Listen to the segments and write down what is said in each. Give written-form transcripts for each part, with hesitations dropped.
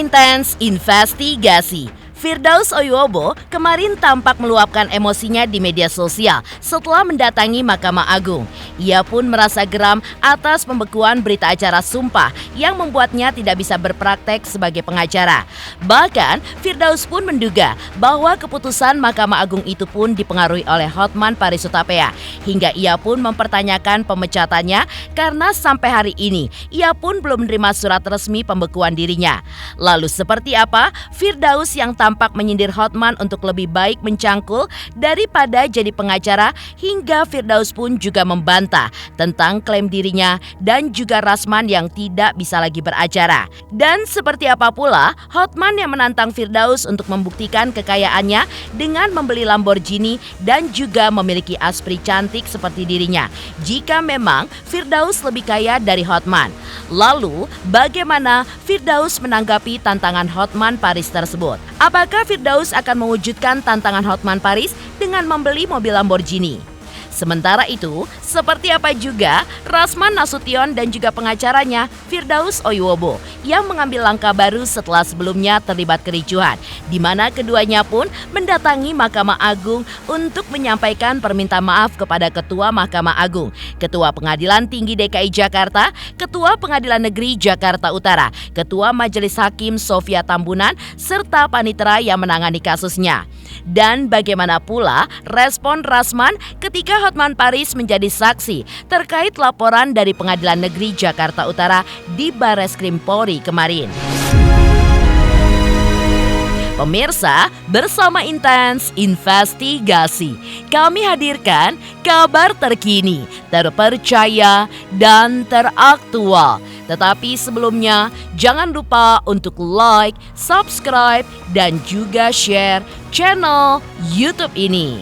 intens investigasi. Firdaus Oyuwobo kemarin tampak meluapkan emosinya di media sosial setelah mendatangi Mahkamah Agung. Ia pun merasa geram atas pembekuan berita acara sumpah yang membuatnya tidak bisa berpraktek sebagai pengacara. Bahkan, Firdaus pun menduga bahwa keputusan Mahkamah Agung itu pun dipengaruhi oleh Hotman Paris Hutapea. Hingga ia pun mempertanyakan pemecatannya karena sampai hari ini ia pun belum menerima surat resmi pembekuan dirinya. Lalu seperti apa Firdaus yang tampak menyindir Hotman untuk lebih baik mencangkul daripada jadi pengacara, hingga Firdaus pun juga membantah tentang klaim dirinya dan juga Rasman yang tidak bisa lagi beracara. Dan seperti apa pula Hotman yang menantang Firdaus untuk membuktikan kekayaannya dengan membeli Lamborghini dan juga memiliki aspri cantik seperti dirinya jika memang Firdaus lebih kaya dari Hotman. Lalu bagaimana Firdaus menanggapi tantangan Hotman Paris tersebut? Apakah Firdaus akan mewujudkan tantangan Hotman Paris dengan membeli mobil Lamborghini? Sementara itu, seperti apa juga Rasman Nasution dan juga pengacaranya Firdaus Oyuwobo yang mengambil langkah baru setelah sebelumnya terlibat kericuhan, di mana keduanya pun mendatangi Mahkamah Agung untuk menyampaikan permintaan maaf kepada Ketua Mahkamah Agung, Ketua Pengadilan Tinggi DKI Jakarta, Ketua Pengadilan Negeri Jakarta Utara, Ketua Majelis Hakim Sofia Tambunan, serta panitera yang menangani kasusnya. Dan bagaimana pula respon Rasman ketika Hotman Paris menjadi saksi terkait laporan dari Pengadilan Negeri Jakarta Utara di Barreskrim Polri kemarin. Pemirsa, bersama Intens Investigasi, kami hadirkan kabar terkini, terpercaya, dan teraktual. Tetapi sebelumnya, jangan lupa untuk like, subscribe, dan juga share channel YouTube ini.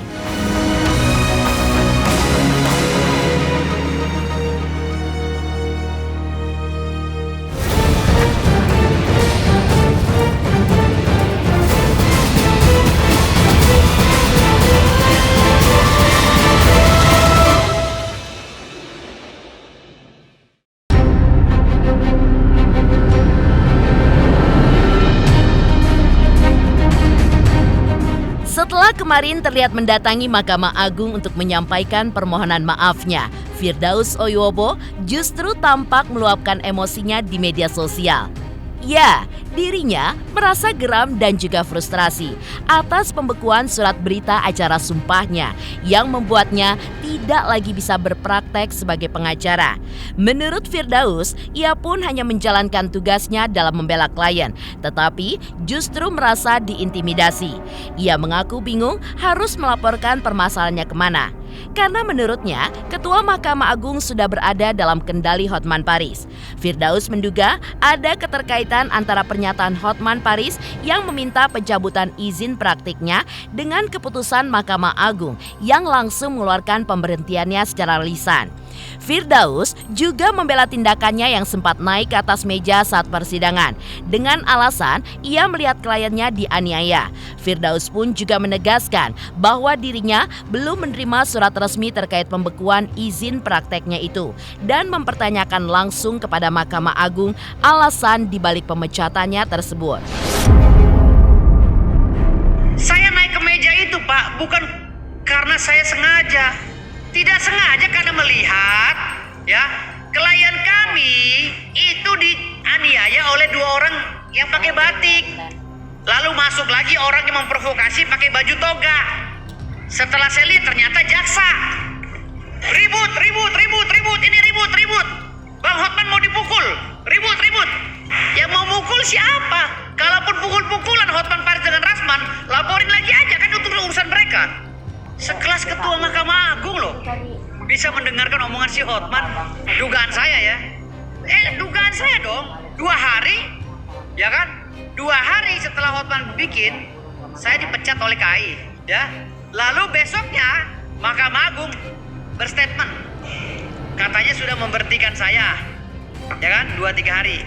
Setelah kemarin terlihat mendatangi Mahkamah Agung untuk menyampaikan permohonan maafnya, Firdaus Oyuwobo justru tampak meluapkan emosinya di media sosial. Ya, dirinya merasa geram dan juga frustrasi atas pembekuan surat berita acara sumpahnya yang membuatnya tidak lagi bisa berpraktek sebagai pengacara. Menurut Firdaus, ia pun hanya menjalankan tugasnya dalam membela klien, tetapi justru merasa diintimidasi. Ia mengaku bingung harus melaporkan permasalahannya kemana. Karena menurutnya, Ketua Mahkamah Agung sudah berada dalam kendali Hotman Paris. Firdaus menduga ada keterkaitan antara pernyataan Hotman Paris yang meminta pencabutan izin praktiknya dengan keputusan Mahkamah Agung yang langsung mengeluarkan pemberhentiannya secara lisan. Firdaus juga membela tindakannya yang sempat naik ke atas meja saat persidangan dengan alasan ia melihat kliennya dianiaya. Firdaus pun juga menegaskan bahwa dirinya belum menerima surat resmi terkait pembekuan izin prakteknya itu dan mempertanyakan langsung kepada Mahkamah Agung alasan dibalik pemecatannya tersebut. Saya naik ke meja itu, Pak, bukan karena saya sengaja. Tidak sengaja karena melihat ya klien kami itu dianiaya oleh dua orang yang pakai batik. Lalu masuk lagi orang yang memprovokasi pakai baju toga. Setelah saya lihat ternyata jaksa. Ribut, ini ribut. Bang Hotman mau dipukul. Ribut. Yang mau mukul siapa? Kalaupun pukul-pukulan Hotman Paris dengan Rasman, laporin lagi aja kan untuk urusan mereka. Sekelas Ketua Mahkamah Agung loh bisa mendengarkan omongan si Hotman. Dugaan saya ya. Dugaan saya dong. 2 hari ya kan? 2 hari setelah Hotman bikin, saya dipecat oleh KAI ya. Lalu besoknya Mahkamah Agung berstatement katanya sudah memberhentikan saya ya kan 2-3 hari.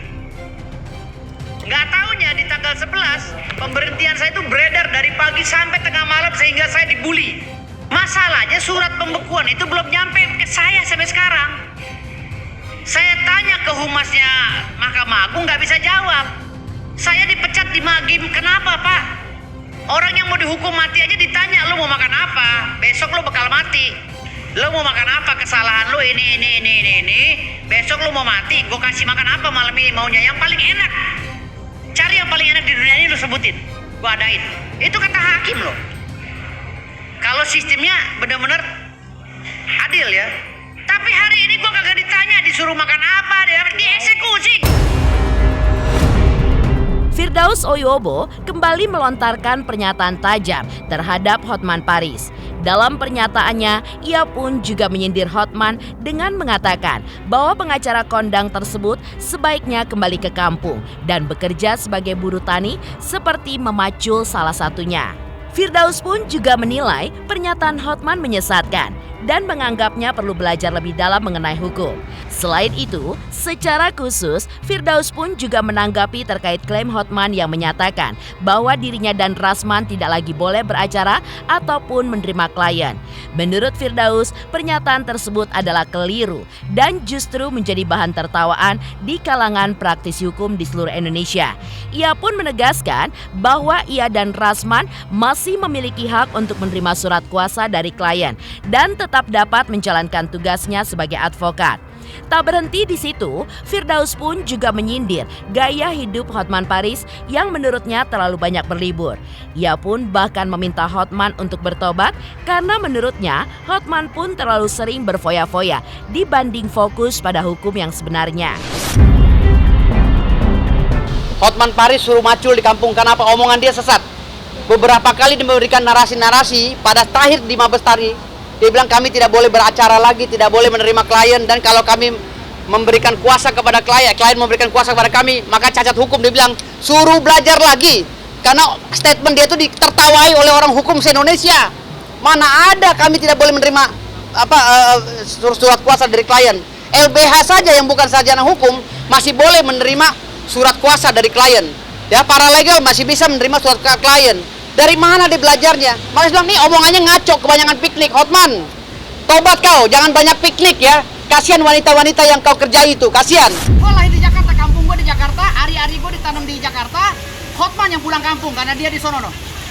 Nggak taunya di tanggal 11 pemberhentian saya itu beredar dari pagi sampai tengah malam sehingga saya dibully. Masalahnya surat pembekuan itu belum nyampe ke saya sampai sekarang. Saya tanya ke humasnya Mahkamah Agung nggak bisa jawab. Saya dipecat enak kenapa Pak? Orang yang mau dihukum mati aja ditanya, lu mau makan apa? Besok lu bakal mati. Lu mau makan apa? Kesalahan lu ini. Besok lu mau mati, gue kasih makan apa malam ini maunya? Yang paling enak. Cari yang paling enak di dunia ini lu sebutin. Gue adain. Itu kata hakim loh. Kalau sistemnya benar-benar adil ya. Tapi hari ini gue kagak ditanya disuruh makan apa, dieksekusi. Firdaus Oyobo kembali melontarkan pernyataan tajam terhadap Hotman Paris. Dalam pernyataannya, ia pun juga menyindir Hotman dengan mengatakan bahwa pengacara kondang tersebut sebaiknya kembali ke kampung dan bekerja sebagai buruh tani seperti memacul salah satunya. Firdaus pun juga menilai pernyataan Hotman menyesatkan dan menganggapnya perlu belajar lebih dalam mengenai hukum. Selain itu, secara khusus, Firdaus pun juga menanggapi terkait klaim Hotman yang menyatakan bahwa dirinya dan Rasman tidak lagi boleh beracara ataupun menerima klien. Menurut Firdaus, pernyataan tersebut adalah keliru dan justru menjadi bahan tertawaan di kalangan praktisi hukum di seluruh Indonesia. Ia pun menegaskan bahwa ia dan Rasman masih memiliki hak untuk menerima surat kuasa dari klien dan tetap dapat menjalankan tugasnya sebagai advokat. Tak berhenti di situ, Firdaus pun juga menyindir gaya hidup Hotman Paris yang menurutnya terlalu banyak berlibur. Ia pun bahkan meminta Hotman untuk bertobat karena menurutnya Hotman pun terlalu sering berfoya-foya dibanding fokus pada hukum yang sebenarnya. Hotman Paris suruh macul di kampung, kenapa omongan dia sesat? Beberapa kali dia memberikan narasi-narasi pada Tahir di Mabestari. Dia bilang kami tidak boleh beracara lagi, tidak boleh menerima klien, dan kalau kami memberikan kuasa kepada klien memberikan kuasa kepada kami, maka cacat hukum. Dia bilang suruh belajar lagi, karena statement dia itu ditertawai oleh orang hukum se-Indonesia. Mana ada kami tidak boleh menerima surat kuasa dari klien. LBH saja yang bukan sarjana hukum masih boleh menerima surat kuasa dari klien. Ya, paralegal masih bisa menerima surat klien. Dari mana dia belajarnya? Malah bilang nih omongannya ngaco, kebanyakan piknik. Hotman, tobat kau, jangan banyak piknik ya. Kasihan wanita-wanita yang kau kerjai itu, kasihan. Gue lahir di Jakarta, kampung gue di Jakarta, ari-ari gue ditanam di Jakarta. Hotman yang pulang kampung karena dia di sono,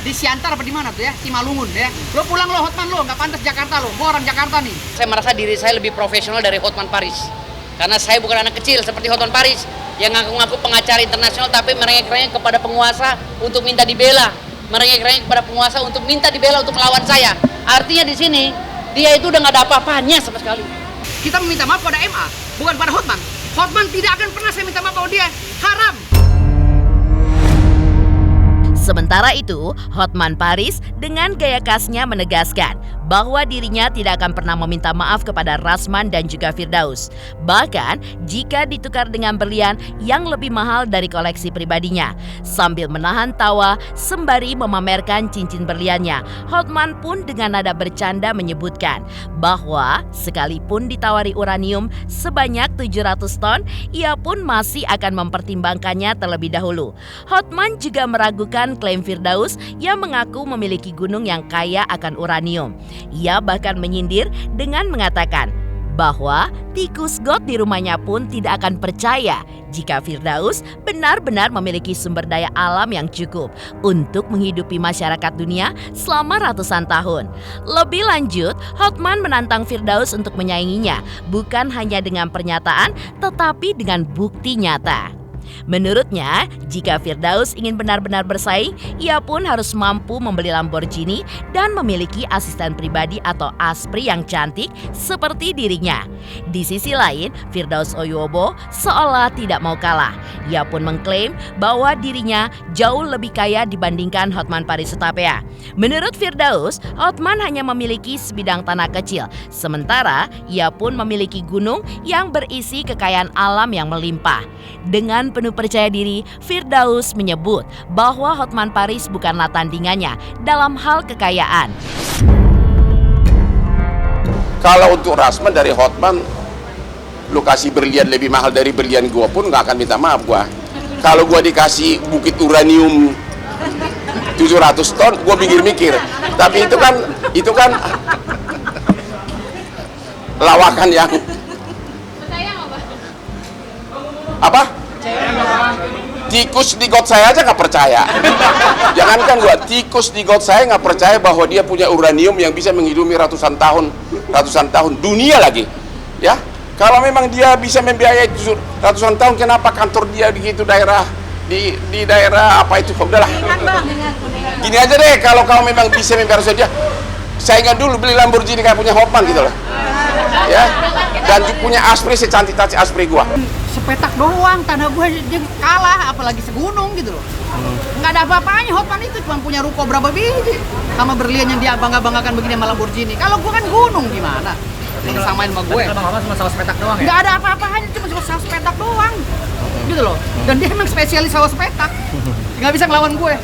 di Siantar apa di mana tuh ya, Simalungun ya. Lo pulang lo Hotman lo, nggak pantas Jakarta lo. Gue orang Jakarta nih. Saya merasa diri saya lebih profesional dari Hotman Paris. Karena saya bukan anak kecil seperti Hotman Paris yang ngaku-ngaku pengacara internasional tapi merengek-rengek kepada penguasa untuk minta dibela. Merengek-rengek kepada penguasa untuk minta dibela untuk melawan saya. Artinya di sini dia itu udah nggak ada apa-apanya sama sekali. Kita meminta maaf pada MA, bukan pada Hotman. Hotman tidak akan pernah saya minta maaf pada dia. Haram. Sementara itu, Hotman Paris dengan gaya khasnya menegaskan bahwa dirinya tidak akan pernah meminta maaf kepada Rasman dan juga Firdaus. Bahkan jika ditukar dengan berlian yang lebih mahal dari koleksi pribadinya. Sambil menahan tawa sembari memamerkan cincin berliannya, Hotman pun dengan nada bercanda menyebutkan bahwa sekalipun ditawari uranium sebanyak 700 ton, ia pun masih akan mempertimbangkannya terlebih dahulu. Hotman juga meragukan klaim Firdaus yang mengaku memiliki gunung yang kaya akan uranium. Ia bahkan menyindir dengan mengatakan bahwa tikus got di rumahnya pun tidak akan percaya jika Firdaus benar-benar memiliki sumber daya alam yang cukup untuk menghidupi masyarakat dunia selama ratusan tahun. Lebih lanjut, Hotman menantang Firdaus untuk menyainginya bukan hanya dengan pernyataan tetapi dengan bukti nyata. Menurutnya, jika Firdaus ingin benar-benar bersaing, ia pun harus mampu membeli Lamborghini dan memiliki asisten pribadi atau aspri yang cantik seperti dirinya. Di sisi lain, Firdaus Oyobo seolah tidak mau kalah. Ia pun mengklaim bahwa dirinya jauh lebih kaya dibandingkan Hotman Paris Hutapea. Menurut Firdaus, Hotman hanya memiliki sebidang tanah kecil, sementara ia pun memiliki gunung yang berisi kekayaan alam yang melimpah. Dengan penuh percaya diri, Firdaus menyebut bahwa Hotman Paris bukanlah tandingannya dalam hal kekayaan. Kalau untuk Rasman dari Hotman, lu kasih berlian lebih mahal dari berlian gua pun nggak akan minta maaf gua. Kalau gua dikasih bukit uranium 700 ton, gua mikir-mikir. Tapi itu kan lawakan yang apa? Tikus di got saya aja nggak percaya. Jangankan gua, tikus di got saya nggak percaya bahwa dia punya uranium yang bisa menghidupi ratusan tahun dunia lagi. Ya, kalau memang dia bisa membiayai ratusan tahun, kenapa kantor dia di itu daerah di daerah apa itu? Udahlah. Gini aja deh, kalau memang bisa membiayai dia, saya ingat dulu beli Lamborghini kayak punya Hotman gitu loh. Ya, dan punya Aspri secantik Aspri gua. Sepetak doang, tanah gue dia kalah, apalagi segunung gitu loh. Nggak ada apa-apanya, Hotman itu cuma punya ruko berapa biji sama berlian yang dia bangga-banggakan begini sama Lamborghini. Kalau gue kan gunung gimana? Yang samain sama gue. Kalau Bang cuma sawah sepetak doang ya? Nggak ada apa-apanya, cuma sawah sepetak doang. Gitu loh. Dan dia emang spesialis sawah sepetak. Nggak bisa ngelawan gue.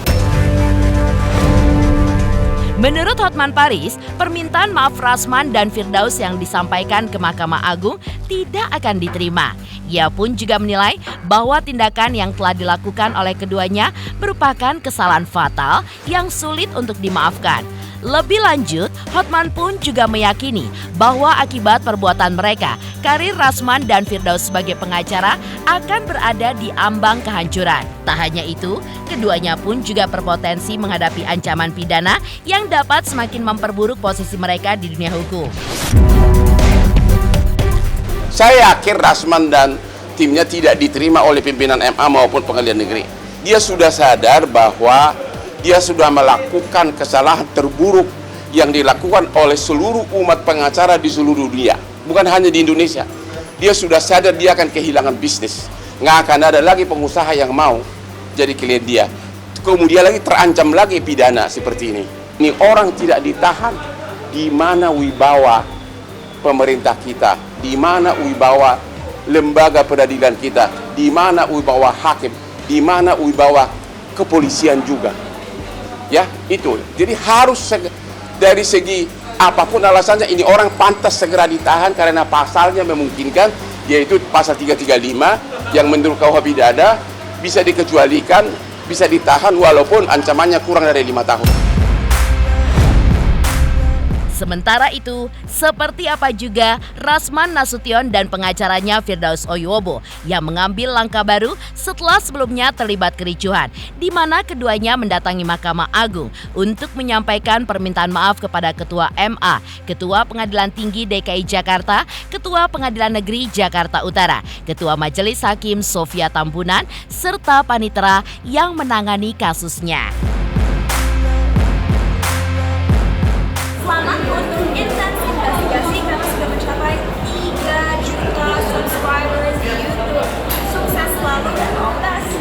Menurut Hotman Paris, permintaan maaf Rasman dan Firdaus yang disampaikan ke Mahkamah Agung tidak akan diterima. Ia pun juga menilai bahwa tindakan yang telah dilakukan oleh keduanya merupakan kesalahan fatal yang sulit untuk dimaafkan. Lebih lanjut, Hotman pun juga meyakini bahwa akibat perbuatan mereka, karir Rasman dan Firdaus sebagai pengacara akan berada di ambang kehancuran. Tak hanya itu, keduanya pun juga berpotensi menghadapi ancaman pidana yang dapat semakin memperburuk posisi mereka di dunia hukum. Saya yakin Rasman dan timnya tidak diterima oleh pimpinan MA maupun pengadilan negeri. Dia sudah sadar bahwa dia sudah melakukan kesalahan terburuk yang dilakukan oleh seluruh umat pengacara di seluruh dunia, bukan hanya di Indonesia. Dia sudah sadar dia akan kehilangan bisnis, nggak akan ada lagi pengusaha yang mau jadi klien dia. Kemudian lagi terancam lagi pidana seperti ini. Ini orang tidak ditahan, di mana wibawa pemerintah kita, di mana wibawa lembaga peradilan kita, di mana wibawa hakim, di mana wibawa kepolisian juga. Ya, itu. Jadi harus dari segi apapun alasannya, ini orang pantas segera ditahan karena pasalnya memungkinkan, yaitu pasal 335 yang menurut KUH pidana bisa dikecualikan, bisa ditahan walaupun ancamannya kurang dari 5 tahun. Sementara itu, seperti apa juga Rasman Nasution dan pengacaranya Firdaus Oyuwobo yang mengambil langkah baru setelah sebelumnya terlibat kericuhan, di mana keduanya mendatangi Mahkamah Agung untuk menyampaikan permintaan maaf kepada Ketua MA, Ketua Pengadilan Tinggi DKI Jakarta, Ketua Pengadilan Negeri Jakarta Utara, Ketua Majelis Hakim Sofia Tambunan, serta panitera yang menangani kasusnya. Selamat untuk Instansi Investigasi karena sudah mencapai 3 juta subscribers di YouTube. Sukses selalu dan all the best.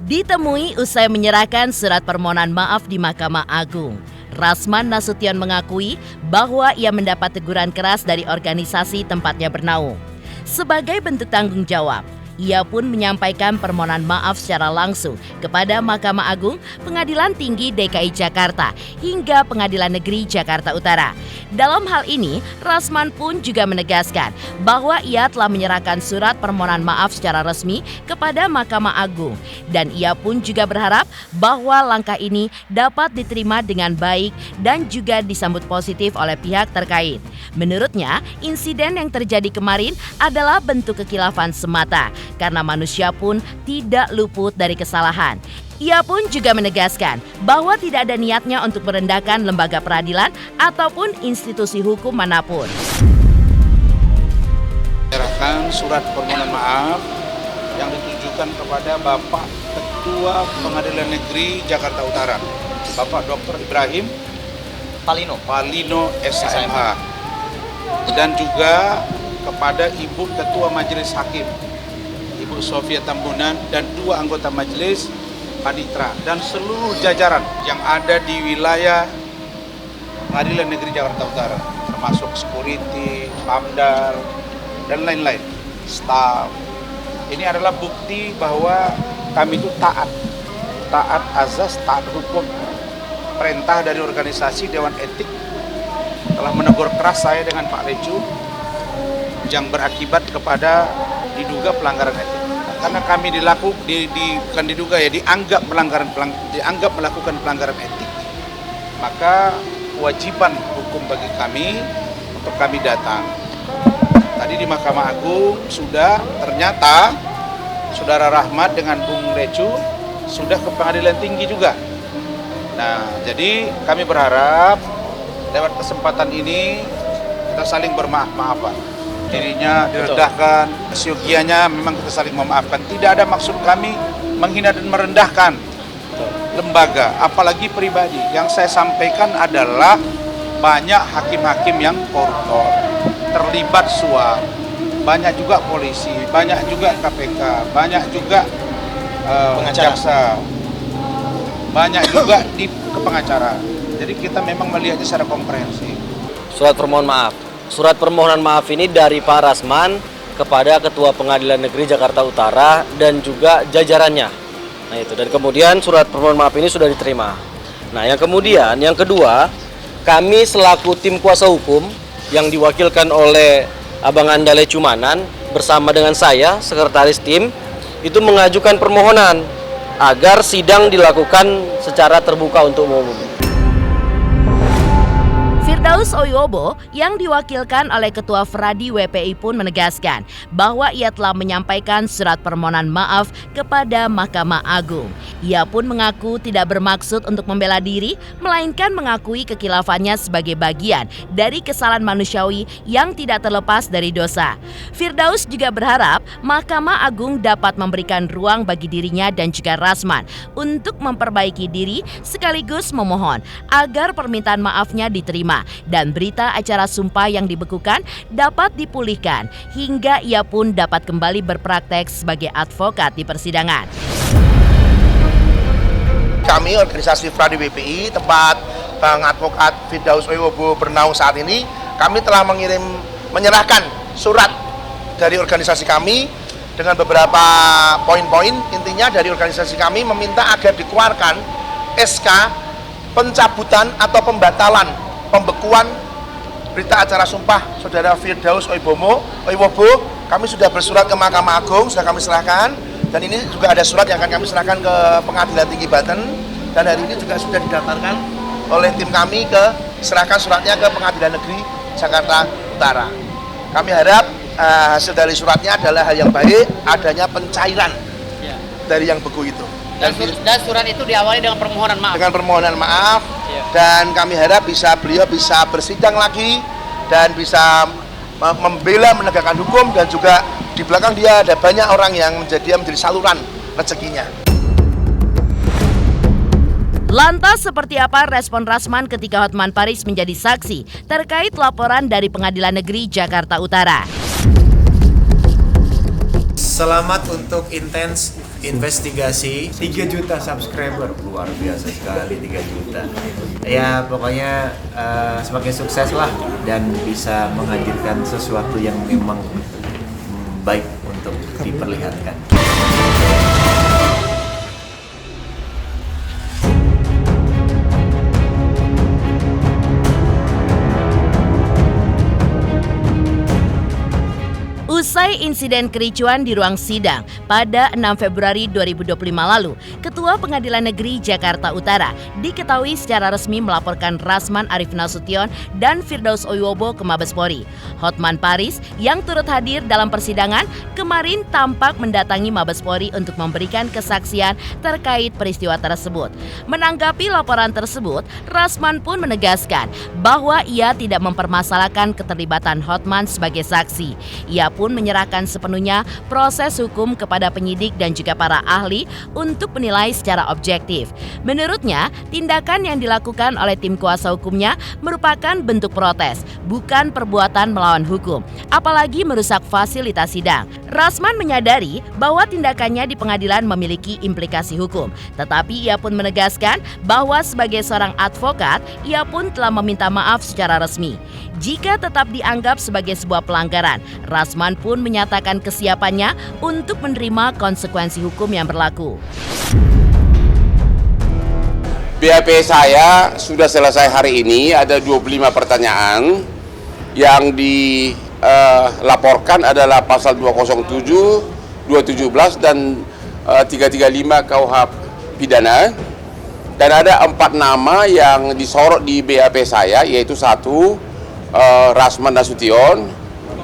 Ditemui usai menyerahkan surat permohonan maaf di Mahkamah Agung, Rasman Nasution mengakui bahwa ia mendapat teguran keras dari organisasi tempatnya bernaung. Sebagai bentuk tanggung jawab, ia pun menyampaikan permohonan maaf secara langsung kepada Mahkamah Agung, Pengadilan Tinggi DKI Jakarta, hingga Pengadilan Negeri Jakarta Utara. Dalam hal ini, Rasman pun juga menegaskan bahwa ia telah menyerahkan surat permohonan maaf secara resmi kepada Mahkamah Agung, dan ia pun juga berharap bahwa langkah ini dapat diterima dengan baik dan juga disambut positif oleh pihak terkait. Menurutnya, insiden yang terjadi kemarin adalah bentuk kekhilafan semata, karena manusia pun tidak luput dari kesalahan. Ia pun juga menegaskan bahwa tidak ada niatnya untuk merendahkan lembaga peradilan ataupun institusi hukum manapun. Menyerahkan surat permohonan maaf yang ditujukan kepada Bapak Ketua Pengadilan Negeri Jakarta Utara, Bapak Dr. Ibrahim Palino SMH, dan juga kepada Ibu Ketua Majelis Hakim, Ibu Sofia Tambunan, dan 2 anggota majelis, panitera, dan seluruh jajaran yang ada di wilayah Pengadilan Negeri Jakarta Utara, termasuk security, pamdal, dan lain-lain, staf. Ini adalah bukti bahwa kami itu taat azas, taat hukum. Perintah dari organisasi Dewan Etik telah menegur keras saya dengan Pak Lecu yang berakibat kepada diduga pelanggaran etik. Karena kami dianggap melakukan pelanggaran etik, maka kewajiban hukum bagi kami untuk kami datang. Tadi di Mahkamah Agung sudah ternyata Saudara Rahmat dengan Bung Recu sudah ke Pengadilan Tinggi juga. Nah, jadi kami berharap lewat kesempatan ini kita saling bermaaf-maafan. Dirinya direndahkan, siogianya memang kita saling memaafkan. Tidak ada maksud kami menghina dan merendahkan lembaga, apalagi pribadi. Yang saya sampaikan adalah banyak hakim-hakim yang koruptor, terlibat suap, banyak juga polisi, banyak juga KPK, banyak juga jaksa, banyak juga di pengacara. Jadi kita memang melihatnya secara komprehensif. Surat permohonan maaf ini dari Pak Rasman kepada Ketua Pengadilan Negeri Jakarta Utara dan juga jajarannya. Nah itu, dan kemudian surat permohonan maaf ini sudah diterima. Nah yang kedua, kami selaku tim kuasa hukum yang diwakilkan oleh Abang Andale Cumanan bersama dengan saya, sekretaris tim, itu mengajukan permohonan agar sidang dilakukan secara terbuka untuk umum. Firdaus Oyobo yang diwakilkan oleh Ketua Fradi WPI pun menegaskan bahwa ia telah menyampaikan surat permohonan maaf kepada Mahkamah Agung. Ia pun mengaku tidak bermaksud untuk membela diri, melainkan mengakui kekilafannya sebagai bagian dari kesalahan manusiawi yang tidak terlepas dari dosa. Firdaus juga berharap Mahkamah Agung dapat memberikan ruang bagi dirinya dan juga Rasman untuk memperbaiki diri, sekaligus memohon agar permintaan maafnya diterima dan berita acara sumpah yang dibekukan dapat dipulihkan hingga ia pun dapat kembali berpraktek sebagai advokat di persidangan. Kami organisasi Fradi WPI tempat Bang Advokat Firdaus Oyobo bernaung saat ini, kami telah menyerahkan surat dari organisasi kami dengan beberapa poin-poin. Intinya dari organisasi kami meminta agar dikeluarkan SK pencabutan atau pembatalan pembekuan berita acara sumpah Saudara Firdaus Oyobo. Kami sudah bersurat ke Mahkamah Agung, sudah kami serahkan, dan ini juga ada surat yang akan kami serahkan ke Pengadilan Tinggi Banten, dan hari ini juga sudah didaftarkan oleh tim kami serahkan suratnya ke Pengadilan Negeri Jakarta Utara. Kami harap hasil dari suratnya adalah hal yang baik, adanya pencairan dari yang beku itu. Dan surat itu diawali dengan permohonan maaf. Dengan permohonan maaf, dan kami harap beliau bisa bersidang lagi dan bisa membela menegakkan hukum, dan juga di belakang dia ada banyak orang yang menjadi saluran rezekinya. Lantas seperti apa respon Rasman ketika Hotman Paris menjadi saksi terkait laporan dari Pengadilan Negeri Jakarta Utara? Selamat untuk intens investigasi. 3 juta subscriber, luar biasa sekali 3 juta. Ya pokoknya semakin sukses lah dan bisa menghadirkan sesuatu yang memang baik untuk diperlihatkan. Usai insiden kericuan di ruang sidang pada 6 Februari 2025 lalu, Ketua Pengadilan Negeri Jakarta Utara diketahui secara resmi melaporkan Rasman Arif Nasution dan Firdaus Oyobo ke Mabes Polri. Hotman Paris yang turut hadir dalam persidangan kemarin tampak mendatangi Mabes Polri untuk memberikan kesaksian terkait peristiwa tersebut. Menanggapi laporan tersebut, Rasman pun menegaskan bahwa ia tidak mempermasalahkan keterlibatan Hotman sebagai saksi. Ia pun menyerahkan sepenuhnya proses hukum kepada penyidik dan juga para ahli untuk menilai secara objektif. Menurutnya, tindakan yang dilakukan oleh tim kuasa hukumnya merupakan bentuk protes, bukan perbuatan melawan hukum, apalagi merusak fasilitas sidang. Rasman menyadari bahwa tindakannya di pengadilan memiliki implikasi hukum, tetapi ia pun menegaskan bahwa sebagai seorang advokat, ia pun telah meminta maaf secara resmi. Jika tetap dianggap sebagai sebuah pelanggaran, Rasman pun menyatakan kesiapannya untuk menerima konsekuensi hukum yang berlaku. BAP saya sudah selesai hari ini, ada 25 pertanyaan yang dilaporkan adalah pasal 207, 217 dan 335 KUH pidana, dan ada 4 nama yang disorot di BAP saya, yaitu 1 Rasman Nasution,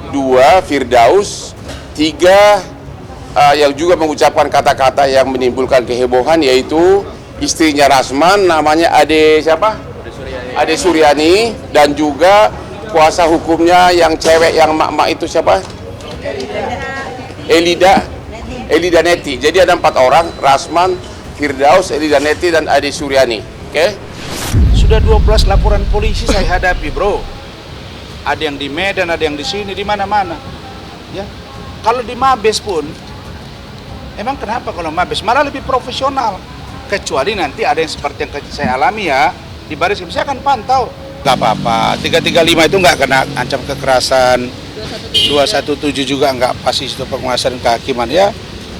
2 Firdaus, 3 yang juga mengucapkan kata-kata yang menimbulkan kehebohan, yaitu istrinya Rasman, namanya Ade siapa? Ade Suryani, dan juga kuasa hukumnya yang cewek yang mak-mak itu siapa? Elida Neti. Jadi ada 4 orang, Rasman, Firdaus, Elida Neti, dan Ade Suryani. Oke? Sudah 12 laporan polisi saya hadapi, bro. Ada yang di Medan, ada yang di sini, di mana-mana. Ya, kalau di Mabes pun, emang kenapa kalau Mabes malah lebih profesional? Kecuali nanti ada yang seperti yang saya alami ya, di baris krim saya akan pantau. Gak apa-apa, 335 itu nggak kena ancam kekerasan, 217 juga nggak pasti itu penguasaan kehakiman ya.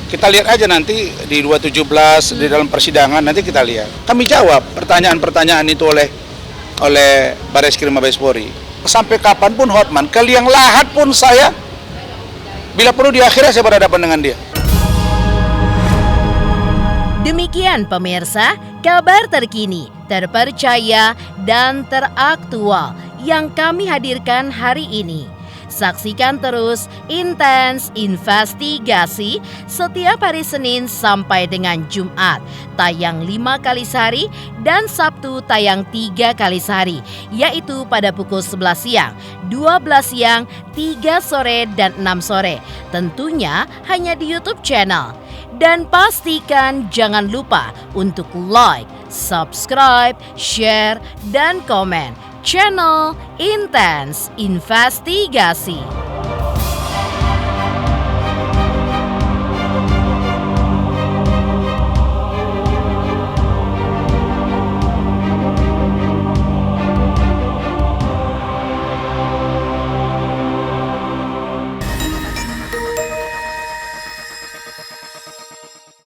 Kita lihat aja nanti di 217 di dalam persidangan, nanti kita lihat. Kami jawab pertanyaan-pertanyaan itu oleh Baris Krim Mabes Polri. Sampai kapanpun Hotman, ke liang lahat pun saya, bila perlu di akhirnya saya berhadapan dengan dia. Demikian pemirsa, kabar terkini, terpercaya, dan teraktual yang kami hadirkan hari ini. Saksikan terus Intens Investigasi setiap hari Senin sampai dengan Jumat, tayang 5 kali sehari, dan Sabtu tayang 3 kali sehari, yaitu pada pukul 11 siang, 12 siang, 3 sore, dan 6 sore. Tentunya hanya di YouTube channel. Dan pastikan jangan lupa untuk like, subscribe, share, dan komen channel Intens Investigasi.